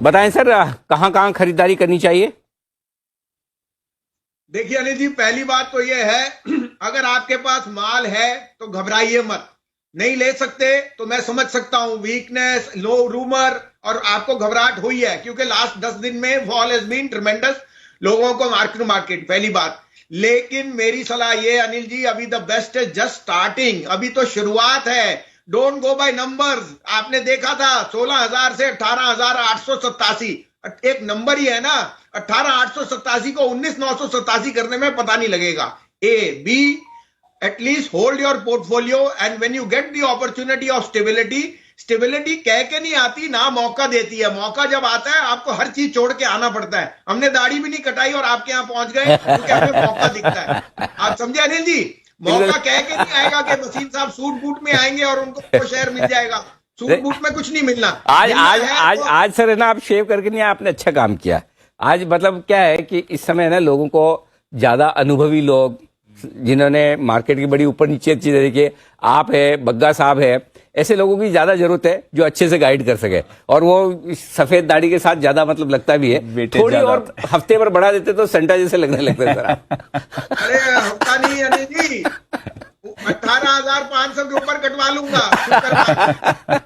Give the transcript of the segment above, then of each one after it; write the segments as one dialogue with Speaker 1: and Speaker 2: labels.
Speaker 1: बताएं सर, कहाँ कहाँ खरीदारी करनी चाहिए?
Speaker 2: देखिए अनिल जी, पहली बात तो यह है अगर आपके पास माल है तो घबराइए मत। नहीं ले सकते तो मैं समझ सकता हूं, वीकनेस, लो रूमर, और आपको घबराहट हुई है क्योंकि लास्ट 10 दिन में फॉल हैज बीन ट्रिमेंडस। लोगों को मार्केट मार्केट पहली बात। लेकिन मेरी सलाह ये अनिल जी, अभी the best is just starting, अभी तो शुरुआत है। Don't go by numbers. आपने देखा था 16,000 से 18,887, एक नंबर ही है ना। 18,887 को 19,987 करने में पता नहीं लगेगा। A B, at least hold your portfolio and when you get the opportunity of stability, stability कह के नहीं आती ना, मौका देती है। मौका जब आता है आपको हर चीज छोड़ के आना पड़ता है। हमने दाढ़ी भी नहीं कटाई और आपके यहां पहुंच गए क्योंकि हमें मौका दिखता है। आप समझे अनिल जी? मौका कह के नहीं आएगा कि वसीम साहब सूट बूट में आएंगे और उनको शेयर मिल जाएगा। सूट बूट में कुछ नहीं मिलना।
Speaker 1: आज
Speaker 2: मिलना
Speaker 1: आज
Speaker 2: है
Speaker 1: आज
Speaker 2: तो
Speaker 1: आज सर है ना, आप शेव करके नहीं आए, आपने अच्छा काम किया। आज मतलब क्या है कि इस समय ना लोगों को ज्यादा अनुभवी लोग, जिन्होंने मार्केट की बड़ी ऊपर नीचे चीजें देखी, आप है, बग्गा साहब है, ऐसे लोगों की ज्यादा जरूरत है जो अच्छे से गाइड कर सके। और वो सफेद दाढ़ी के साथ ज्यादा मतलब लगता भी है, थोड़ी और हफ्ते भर बढ़ा देते तो संटा जैसे लगने लगते सर आप।
Speaker 2: अरे हफ्ता नहीं अनिल जी, 18,500 के ऊपर कटवा लूंगा, शुक्र।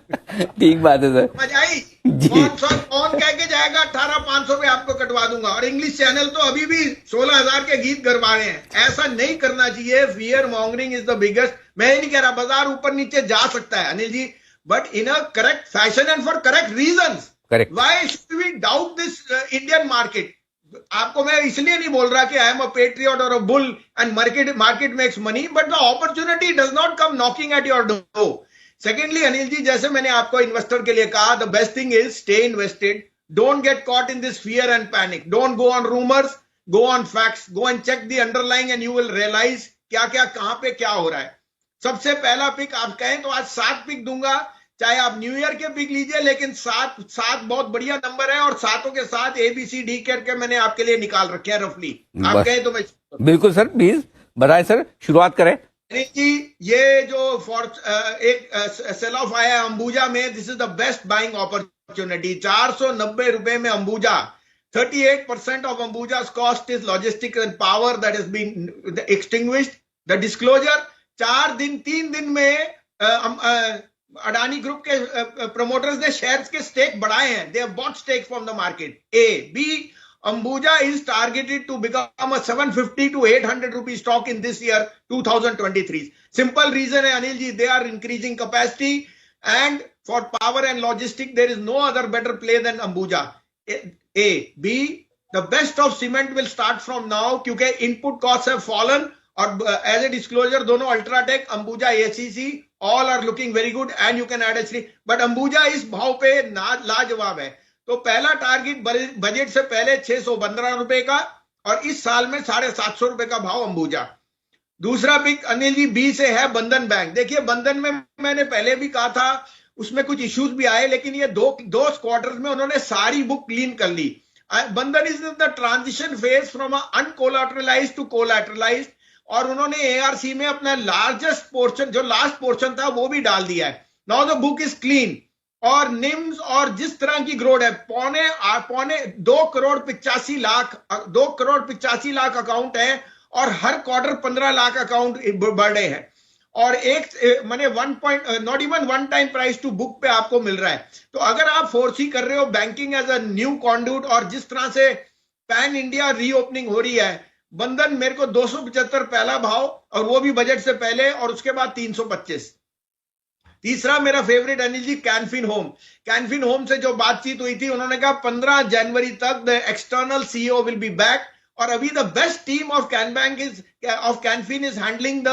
Speaker 1: ठीक बात है सर
Speaker 2: समझ आई?
Speaker 1: जी।
Speaker 2: कौन कह के जाएगा 18,500 पे आपको कटवा दूंगा? और इंग्लिश चैनल तो अभी भी 16,000 के गीत गरबा रहे हैं। ऐसा नहीं करना चाहिए। Fear mongering is the biggest. मैं ही नहीं कह रहा, बाजार ऊपर नीचे जा सकता है Anil ji, but in a correct fashion and for correct reasons.
Speaker 1: Correct.
Speaker 2: Why should we doubt this Indian market? आपको मैं इसलिए नहीं बोल रहा कि आई एम अ पेट्रियट और a bull and market makes money, but the opportunity does not come knocking at your door. Secondly Anil ji, जैसे मैंने आपको इन्वेस्टर के लिए कहा, the best thing is stay invested. Don't get caught in this fear and panic. Don't go on rumours, go on facts, go and check the underlying and you will realise क्या क्या कहां पे क्या हो रहा है। सबसे पहला पिक आप कहें तो आज 7 पिक दूंगा, चाहे आप न्यू ईयर के पिक लीजिए, लेकिन 7 बहुत बढ़िया नंबर है और सातों के साथ ABCD करके मैंने आपके लिए निकाल रखे हैं रफली। आप कहें तो मैं
Speaker 1: बिल्कुल सर, प्लीज बताएं सर, शुरुआत करें।
Speaker 2: जी। ये जो एक सेल ऑफ आया है अंबुजा में, this is the best buying opportunity. 490 रुपए में Ambuja. 38% of Ambuja cost is logistic and power that is been extinguished. The disclosure 3 दिन में अडानी ग्रुप के प्रमोटर्स ने शेयर्स के स्टेक बढ़ाए हैं। They have bought stake from the market. A B, Ambuja is targeted to become a 750 to 800 rupee stock in this year 2023. Simple reason है अनिल जी, they are increasing capacity and for power and logistics there is no other better play than Ambuja. A B, the best of cement will start from now क्योंकि input costs have fallen और as a disclosure दोनों Ultratech, Ambuja, ACC all are looking very good and you can add actually, but Ambuja इस भाव पे लाजवाब है। तो पहला टारगेट बजट से पहले 615 रुपए का और इस साल में 750 रुपए का भाव अंबुजा। दूसरा पिक अनिल जी बी से है बंधन बैंक। देखिए बंधन में मैंने पहले भी कहा था, उसमें कुछ इश्यूज भी आए, लेकिन ये दो क्वार्टर्स में उन्होंने सारी बुक क्लीन कर ली। Bandhan is the transition phase from uncollateralised to collateralised और उन्होंने ARC में अपना लार्जेस्ट पोर्शन, जो लास्ट पोर्शन था, वो भी डाल दिया है। Now the book is clean और निम्स और जिस तरह की ग्रोथ है, पौने 2 करोड़ 85 लाख अकाउंट है और हर क्वार्टर 15 लाख अकाउंट बढ़ रहे हैं और एक माने not even 1 time price to book पे आपको मिल रहा है। तो अगर आप फोर्सी कर रहे हो banking as a new conduit और जिस तरह से पैन इंडिया रीओपनिंग हो रही है, बंधन मेरे को 275 पहला भाव और वो भी बजट से पहले, और उसके बाद 325। तीसरा मेरा favourite Anil ji Can Fin home. Can Fin home से जो बातचीत हुई थी, उन्होंने कहा 15 जनवरी तक the external CEO will be back और अभी the best team of Canfin is handling the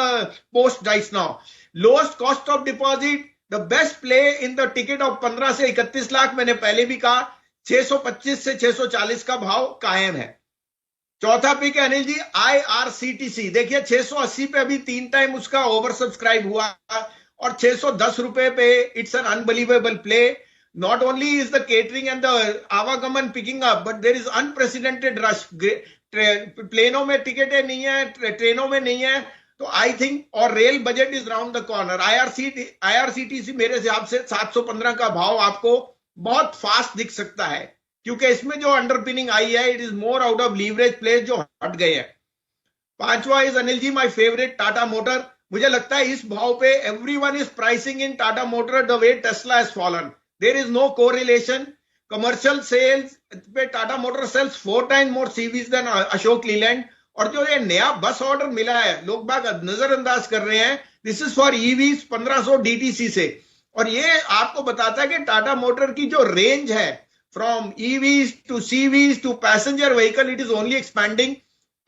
Speaker 2: post right now. Lowest cost of deposit, the best play in the ticket of 15 से 31 लाख। मैंने पहले भी कहा 625 से 640 का भाव कायम है। चौथा पिक है अनिल जी IRCTC। देखिए 680 पे अभी 3 टाइम उसका ओवर सब्सक्राइब हुआ और 610 रुपए पे it's an unbelievable play. Not only is the catering and the आवागमन picking up, but there is unprecedented rush. प्लेनों में टिकटें नहीं है, ट्रेनों में नहीं है, तो आई थिंक, और rail budget is round the corner. IRCTC मेरे हिसाब से 715 का भाव आपको बहुत फास्ट दिख सकता है। क्योंकि इसमें जो अंडरपिनिंग आई है it is more out of leverage place जो हट गए हैं। पांचवा is Anil ji my favourite Tata motor. मुझे लगता है इस भाव पे everyone is pricing in Tata motor the way Tesla has fallen. There is no correlation. Commercial sales पे Tata motor sales 4 times more CVs than Ashok Leyland. और जो ये नया बस ऑर्डर मिला है लोग बाग नजरअंदाज कर रहे हैं। This is for EVs 1500 DTC से। और ये आपको बताता है कि टाटा मोटर की जो रेंज है from EVs to CVs to passenger vehicle it is only expanding.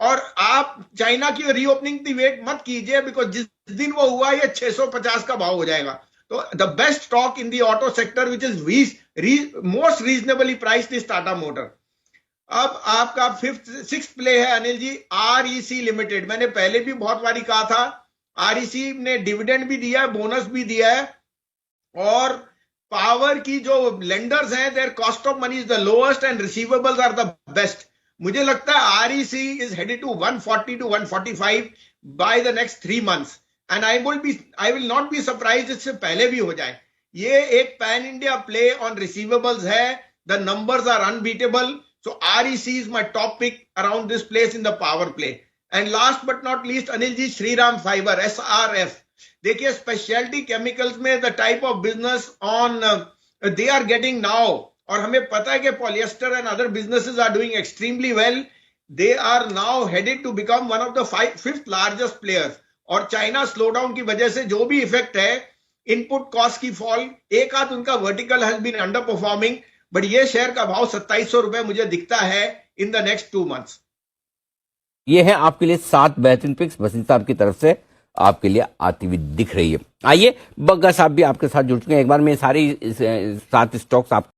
Speaker 2: और आप चाइना की रीओपनिंग की वेट मत कीजिए बिकॉज जिस दिन वो हुआ ये 650 का भाव हो जाएगा। तो the best stock in the auto sector which is most reasonably priced is Tata motor. अब आपका सिक्स्थ प्ले है अनिल जी आरईसी लिमिटेड। मैंने पहले भी बहुत बारी कहा था आरईसी ने डिविडेंड भी दिया है बोनस भी दिया है और पावर की जो लेंडर्स हैं their cost of money is the lowest and receivables are the best. मुझे लगता है REC is headed to 140 to 145 by the next 3 months and I will not be surprise इससे पहले भी हो जाए। ये एक pan India play on receivables है। The numbers are unbeatable. So REC is my top pick around this place in the power play. And last but not least, Anil ji, Shriram Fiber, SRF. देखिए speciality chemicals में the type of business on they are getting now. और हमें पता है कि polyester and other businesses are doing extremely well. They are now headed to become one of the 5th largest players. और China slowdown की वजह से जो भी इफेक्ट है इनपुट कॉस्ट की फॉल एक आध उनका vertical has been underperforming but ये शेयर का भाव 2700 रुपए मुझे दिखता है इन द नेक्स्ट 2 months।
Speaker 1: ये है आपके लिए 7 बेहतरीन पिक्स वसीम साहब की तरफ से आपके लिए आती हुई दिख रही है। आइए बग्गा साहब भी आपके साथ जुड़ चुके हैं। एक बार मैं सारी 7 स्टॉक्स आप